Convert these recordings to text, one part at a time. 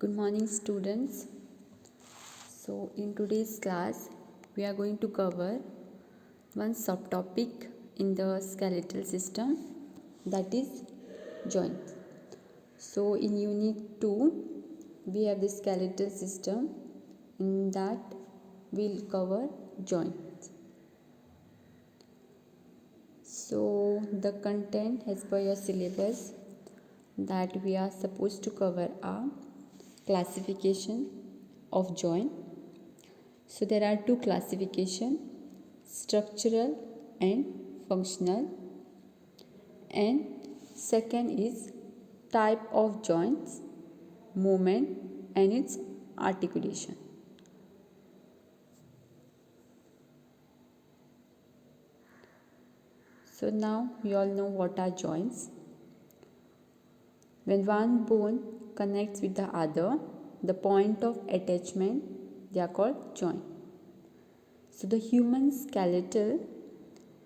Good morning, students. So, in today's class, we are going to cover one subtopic in the skeletal system, that is joints. So, in Unit 2, we have the skeletal system. In that, we'll cover joints. So, the content as per your syllabus that we are supposed to cover are classification of joint. So there are two classification, structural and functional, and second is type of joints, movement and its articulation. So now we all know what are joints. When one bone connects with the other, the point of attachment, they are called joint. So the human skeletal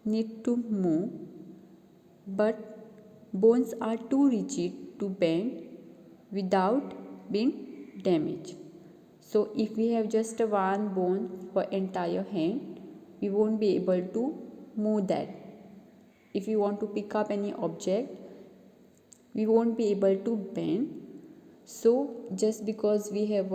need to move, but bones are too rigid to bend without being damaged. So if we have just one bone for entire hand, we won't be able to move that. If we want to pick up any object, we won't be able to bend. So just because we have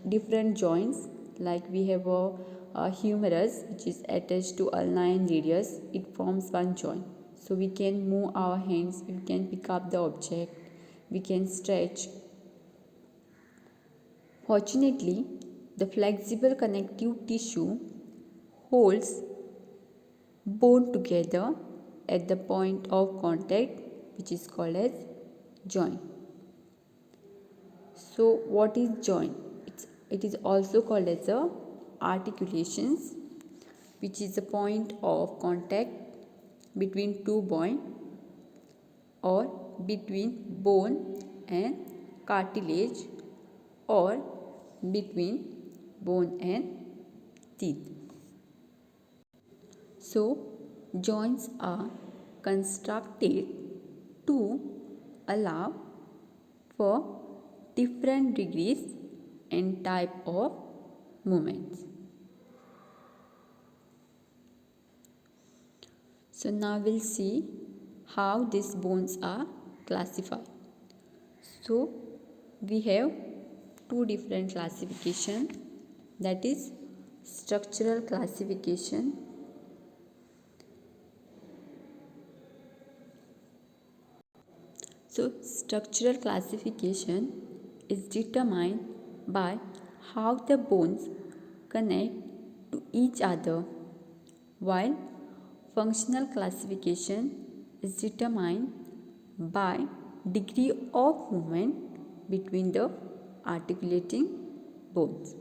different joints, like we have a humerus which is attached to ulna and radius, it forms one joint. So we can move our hands, we can pick up the object, we can stretch. Fortunately, the flexible connective tissue holds bone together at the point of contact, which is called as joint. So what is joint? It is also called as a articulations, which is a point of contact between two bones or between bone and cartilage or between bone and teeth. So joints are constructed to allow for different degrees and type of movements. So now we'll see how these bones are classified. So we have two different classification, that is structural classification So structural classification is determined by how the bones connect to each other, while functional classification is determined by degree of movement between the articulating bones.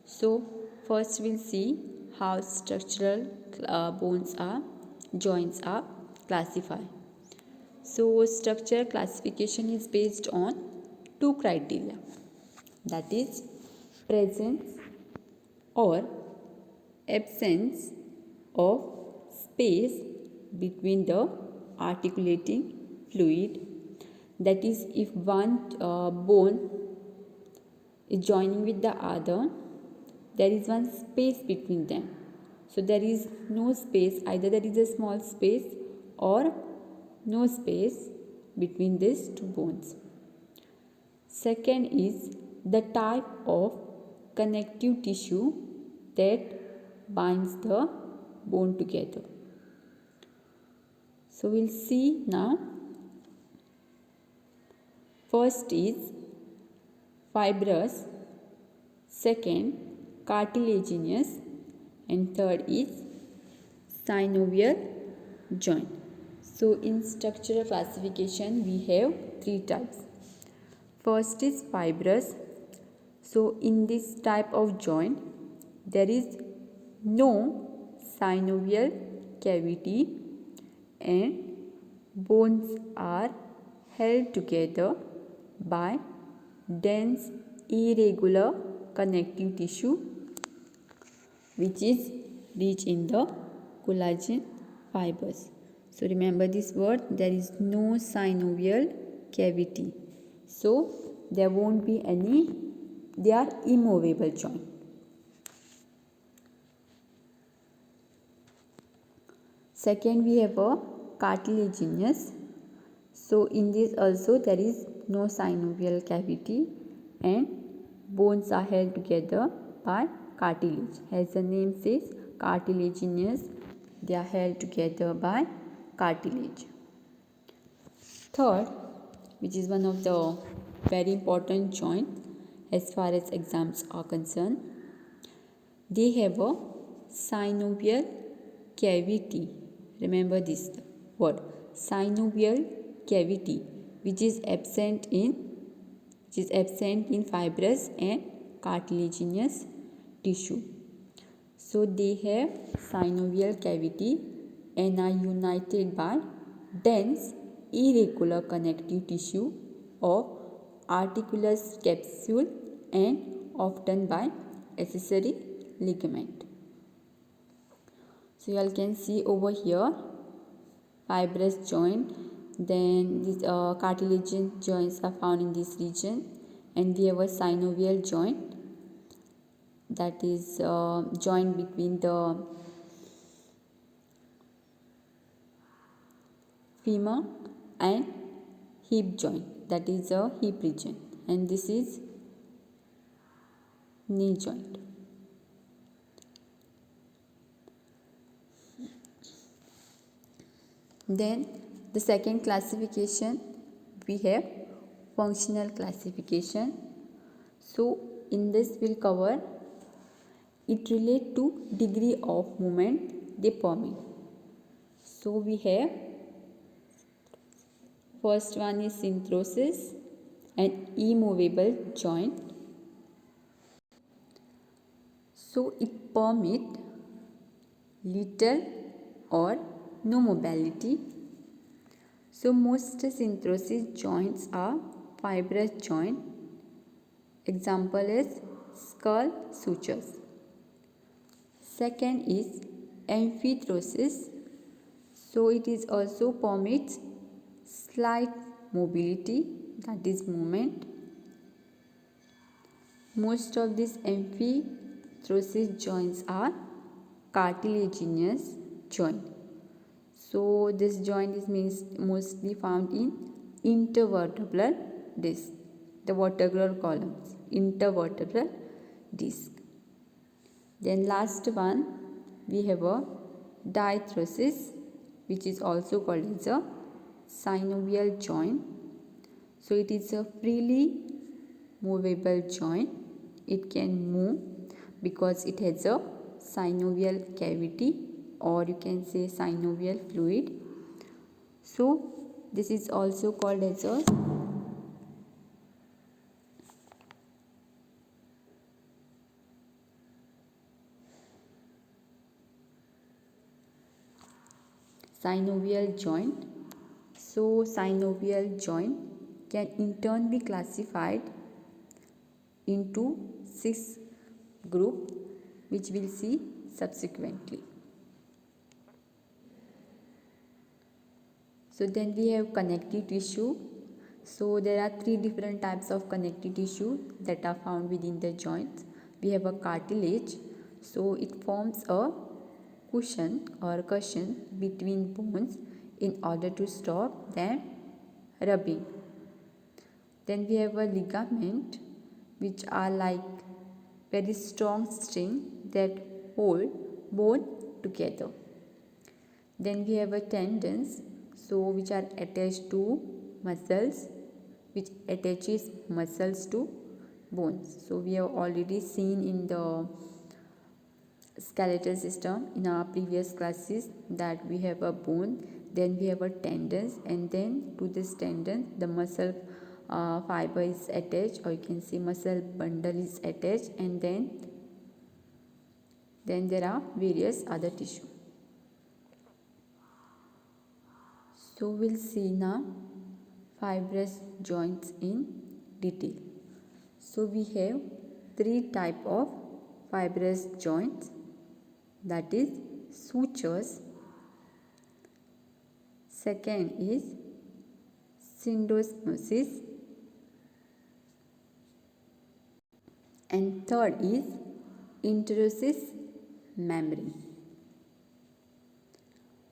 So first we'll see how structural joints are classified. So structural classification is based on two criteria, that is presence or absence of space between the articulating fluid. That is, if one bone is joining with the other, there is one space between them. So there is no space, either there is a small space or no space between these two bones. Second is the type of connective tissue that binds the bone together. So we'll see now. First is fibrous, second cartilaginous, and third is synovial joint. So in structural classification we have three types. First is fibrous. So in this type of joint there is no synovial cavity and bones are held together by dense irregular connective tissue which is rich in the collagen fibers. So remember this word, there is no synovial cavity. So there won't be any, they are immovable joint. Second, we have a cartilaginous. So in this also there is no synovial cavity and bones are held together by cartilage. As the name says, cartilaginous, they are held together by cartilage. Third, which is one of the very important joint as far as exams are concerned, they have a synovial cavity. Remember this word, synovial cavity, which is absent in fibrous and cartilaginous tissue. So they have synovial cavity and are united by dense irregular connective tissue of articular capsule and often by accessory ligament. So you all can see over here fibrous joint, then these cartilaginous joints are found in this region, and we have a synovial joint, that is joint between the femur and hip joint, that is a hip region, and this is knee joint. Then the second classification, we have functional classification. So in this we'll cover, it relate to degree of movement they permit. So we have, first one is synthrosis, an immovable joint. So it permit little or no mobility. So most synthrosis joints are fibrous joint. Example is skull sutures. Second is amphitheosis. So it is also permits slight mobility, that is movement. Most of these amphitheosis joints are cartilaginous joint. So this joint is mostly found in intervertebral disc, the vertebral columns, intervertebral disc. Then last one, we have a diathesis, which is also called as a synovial joint. So it is a freely movable joint. It can move because it has a synovial cavity, or you can say synovial fluid. So this is also called as a synovial joint. So synovial joint can in turn be classified into 6 groups, which we'll see subsequently. So then we have connective tissue. So there are 3 different types of connective tissue that are found within the joints. We have a cartilage. So it forms a cushion between bones in order to stop them rubbing. Then we have a ligament, which are like very strong string that hold bone together. Then we have a tendons, so which are attached to muscles, which attaches muscles to bones. So we have already seen in the skeletal system in our previous classes that we have a bone, then we have a tendons, and then to this tendon the muscle fiber is attached, or you can say muscle bundle is attached, and then there are various other tissue. So we'll see now fibrous joints in detail. So we have 3 type of fibrous joints, that is sutures. Second is syndesmosis, and third is interosseous membrane.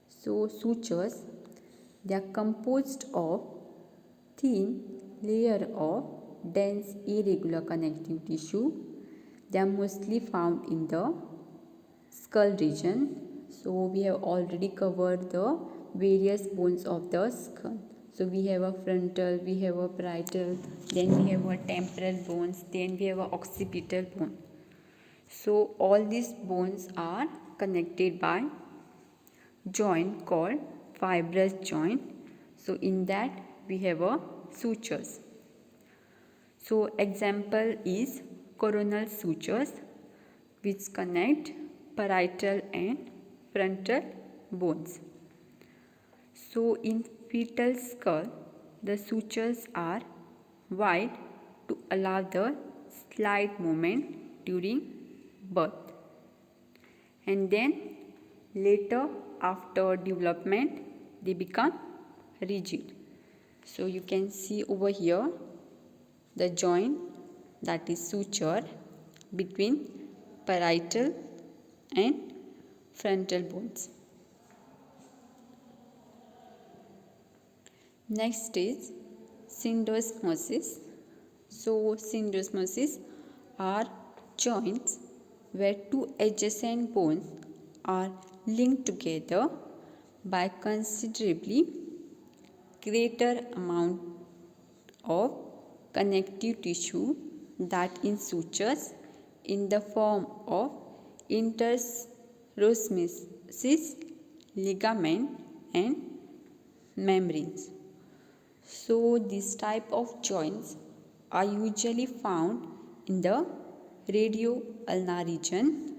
So sutures, they are composed of thin layer of dense irregular connective tissue. They are mostly found in the skull region. So we have already covered the various bones of the skull. So we have a frontal, we have a parietal, then we have a temporal bones, then we have a occipital bone. So all these bones are connected by joint called fibrous joint. So in that we have a sutures. So example is coronal sutures, which connect parietal and frontal bones. So in fetal skull, the sutures are wide to allow the slight movement during birth. And then later after development, they become rigid. So you can see over here the joint, that is suture, between parietal and frontal bones. Next is syndesmosis. So syndesmosis are joints where two adjacent bones are linked together by considerably greater amount of connective tissue that in sutures in the form of interosseous ligament and membranes. So this type of joints are usually found in the radioulnar region.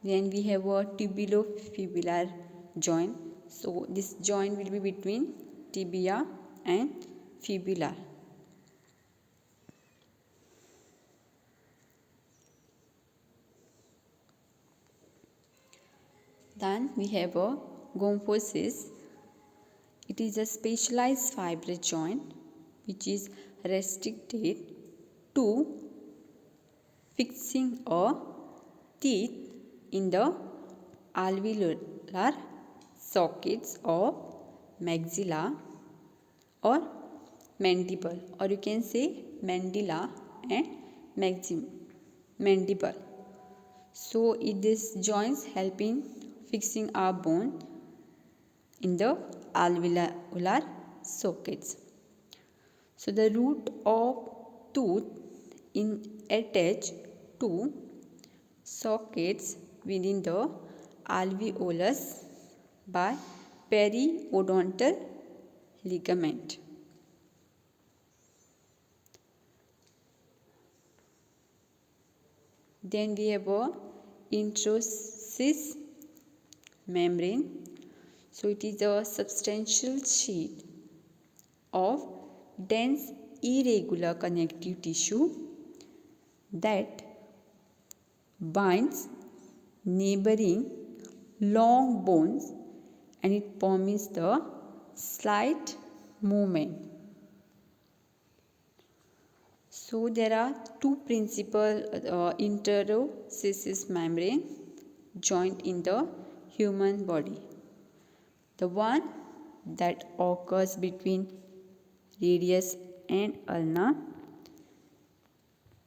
Then we have a tubulofibular joint. So this joint will be between tibia and fibula. Then we have a gomphosis. It is a specialized fibrous joint which is restricted to fixing a teeth in the alveolar sockets of maxilla or mandible, or you can say mandilla and mandible. So these joints help in fixing our bone in the alveolar sockets. So the root of tooth in attach to sockets within the alveolus by periodontal ligament. Then we have a interosseous membrane. So it is a substantial sheet of dense irregular connective tissue that binds neighboring long bones, and it permits the slight movement. So there are two principal interosseous membrane joint in the human body. The one that occurs between radius and ulna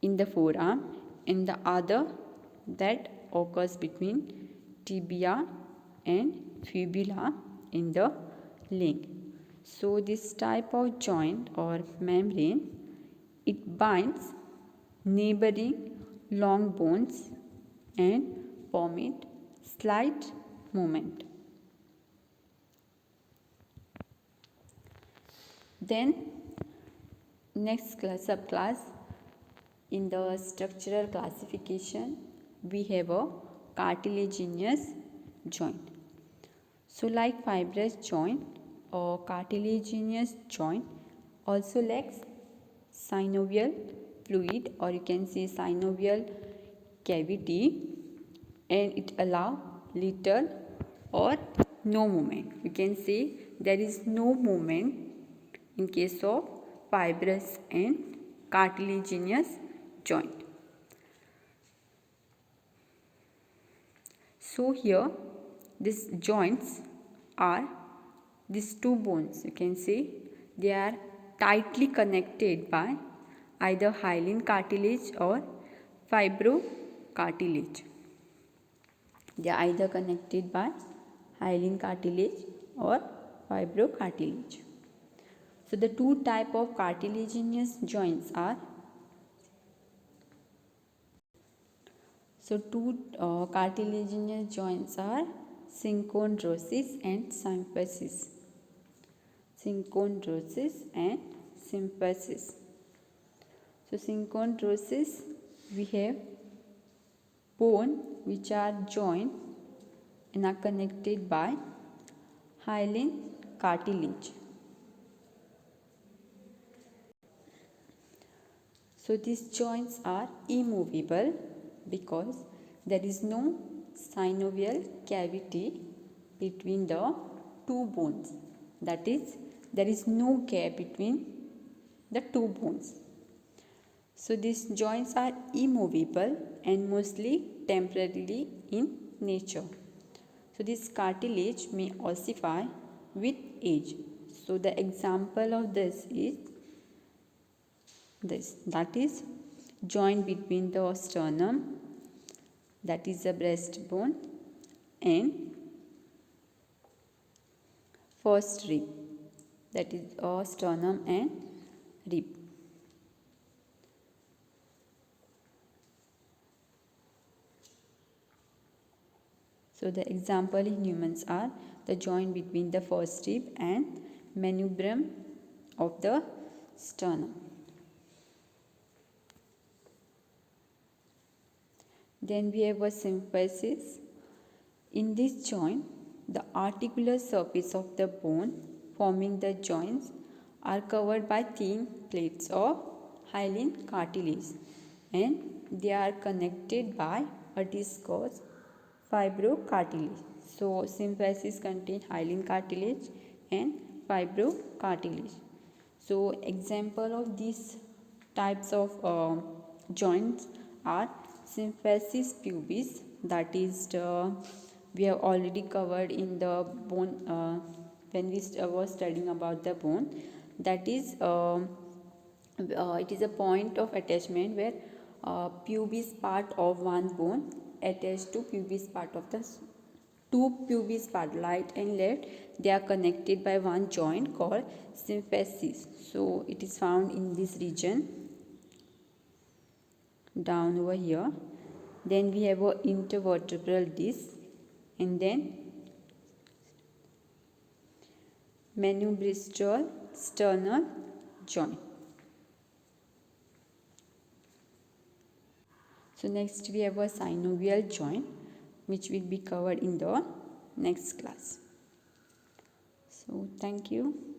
in the forearm, and the other that occurs between tibia and fibula in the leg. So this type of joint or membrane, it binds neighboring long bones and permit slight movement. Then next subclass in the structural classification, we have a cartilaginous joint. So like fibrous joint or cartilaginous joint also lacks synovial fluid, or you can say synovial cavity, and it allow little or no movement. You can say there is no movement in case of fibrous and cartilaginous joint. So here these joints are these two bones. You can see they are tightly connected by either hyaline cartilage or fibrocartilage. They are either connected by hyaline cartilage or fibrocartilage. So the two type of cartilaginous joints are cartilaginous joints are synchondrosis and symphysis. Synchondrosis and symphysis. So synchondrosis, we have bone which are joined and are connected by hyaline cartilage. So these joints are immovable because there is no synovial cavity between the two bones. That is, there is no gap between the two bones. So these joints are immovable and mostly temporarily in nature. So this cartilage may ossify with age. So the example of this is this, that is joint between the sternum, that is the breastbone, and first rib, that is sternum and rib. So the example in humans are the joint between the first rib and manubrium of the sternum. Then we have a symphysis. In this joint, the articular surface of the bone forming the joints are covered by thin plates of hyaline cartilage, and they are connected by a discus fibrocartilage. So symphysis contains hyaline cartilage and fibrocartilage. So example of these types of joints are symphysis pubis, that is we have already covered in the bone when we were studying about the bone. That is it is a point of attachment where pubis part of one bone attached to pubis part of the two pubis part, right and left, they are connected by one joint called symphysis. So it is found in this region down over here. Then we have a intervertebral disc, and then manubristral sternal joint. So next we have a synovial joint, which will be covered in the next class. So thank you.